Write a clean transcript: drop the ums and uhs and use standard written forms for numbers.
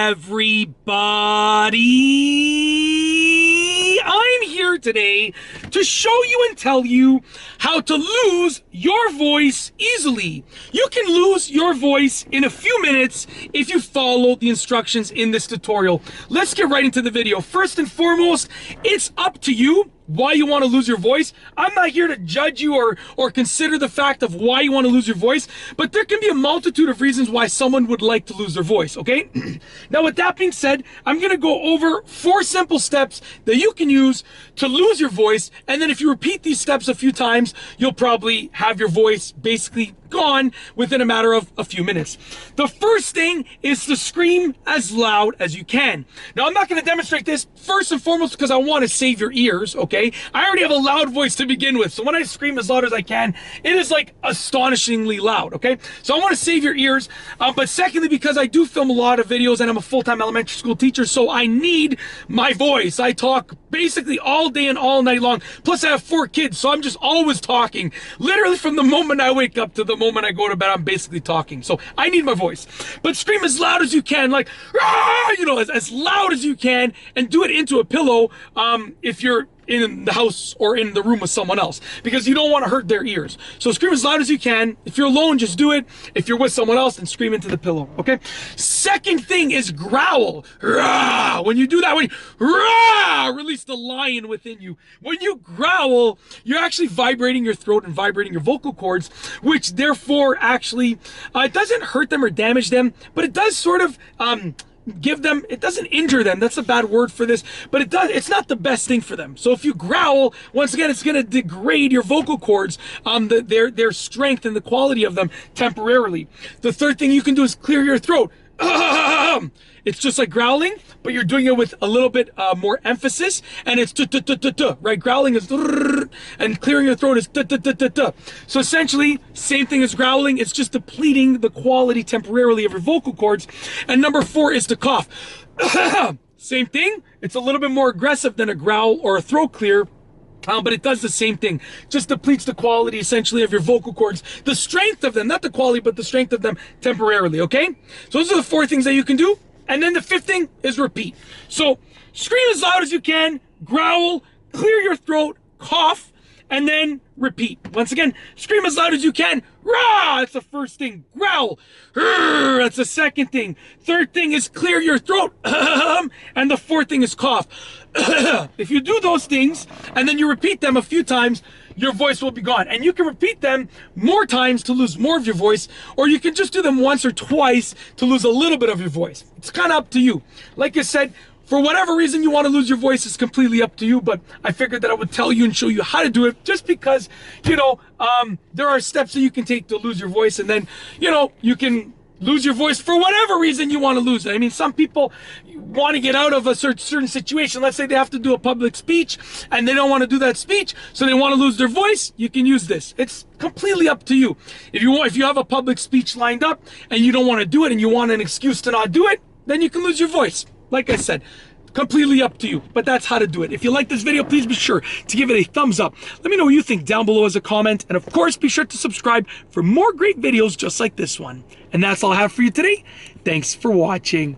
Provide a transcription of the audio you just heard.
everybody? I'm here today to show you and tell you how to lose your voice easily. You can lose your voice in a few minutes if you follow the instructions in this tutorial. Let's get right into the video. First and foremost, it's up to you why you want to lose your voice. I'm not here to judge you or consider the fact of why you want to lose your voice, but there can be a multitude of reasons why someone would like to lose their voice, okay? Now, with that being said, I'm going to go over 4 simple steps that you can use to lose your voice, and then if you repeat these steps a few times, you'll probably have your voice basically gone within a matter of a few minutes. The first thing is to scream as loud as you can. Now, I'm not going to demonstrate this first and foremost because I want to save your ears, okay? I already have a loud voice to begin with, so when I scream as loud as I can, it is like astonishingly loud, okay? So I want to save your ears, but secondly, because I do film a lot of videos and I'm a full-time elementary school teacher, so I need my voice. I talk basically all day and all night long. Plus, I have 4 kids, so I'm just always talking. Literally from the moment I wake up to the moment I go to bed, I'm basically talking. So I need my voice. But scream as loud as you can, like, you know, as loud as you can, and do it into a pillow if you're in the house or in the room with someone else, because you don't want to hurt their ears. So scream as loud as you can. If you're alone, just do it. If you're with someone else, then scream into the pillow, okay? Second thing is growl. When you do that, when you release the lion within you. When you growl, you're actually vibrating your throat and vibrating your vocal cords, which therefore actually, it doesn't hurt them or damage them, but it does sort of, give them, it doesn't injure them, that's a bad word for this, but it's not the best thing for them. So if you growl, once again, it's going to degrade your vocal cords, their strength and the quality of them temporarily. The third thing you can do is clear your throat. It's just like growling, but you're doing it with a little bit more emphasis, and it's right? Growling is and clearing your throat is So essentially, same thing as growling. It's just depleting the quality temporarily of your vocal cords. And number 4 is to cough. Same thing. It's a little bit more aggressive than a growl or a throat clear. But it does the same thing. Just depletes the quality, essentially, of your vocal cords. The strength of them, not the quality, but the strength of them temporarily, okay? So those are the 4 things that you can do. And then the 5th thing is repeat. So scream as loud as you can, growl, clear your throat, cough, and then repeat. Once again, scream as loud as you can. Rah! That's the first thing. Growl. That's the second thing. Third thing is clear your throat. And the 4th thing is cough. If you do those things and then you repeat them a few times, your voice will be gone. And you can repeat them more times to lose more of your voice, or you can just do them once or twice to lose a little bit of your voice. It's kind of up to you. Like I said, for whatever reason you want to lose your voice, is completely up to you, but I figured that I would tell you and show you how to do it, just because, you know, there are steps that you can take to lose your voice, and then, you know, you can lose your voice for whatever reason you want to lose it. I mean, some people want to get out of a certain situation. Let's say they have to do a public speech and they don't want to do that speech, so they want to lose their voice. You can use this. It's completely up to you. If you have a public speech lined up and you don't want to do it and you want an excuse to not do it, then you can lose your voice. Like I said, completely up to you, but that's how to do it. If you like this video, please be sure to give it a thumbs up. Let me know what you think down below as a comment, and of course, be sure to subscribe for more great videos just like this one. And that's all I have for you today. Thanks for watching.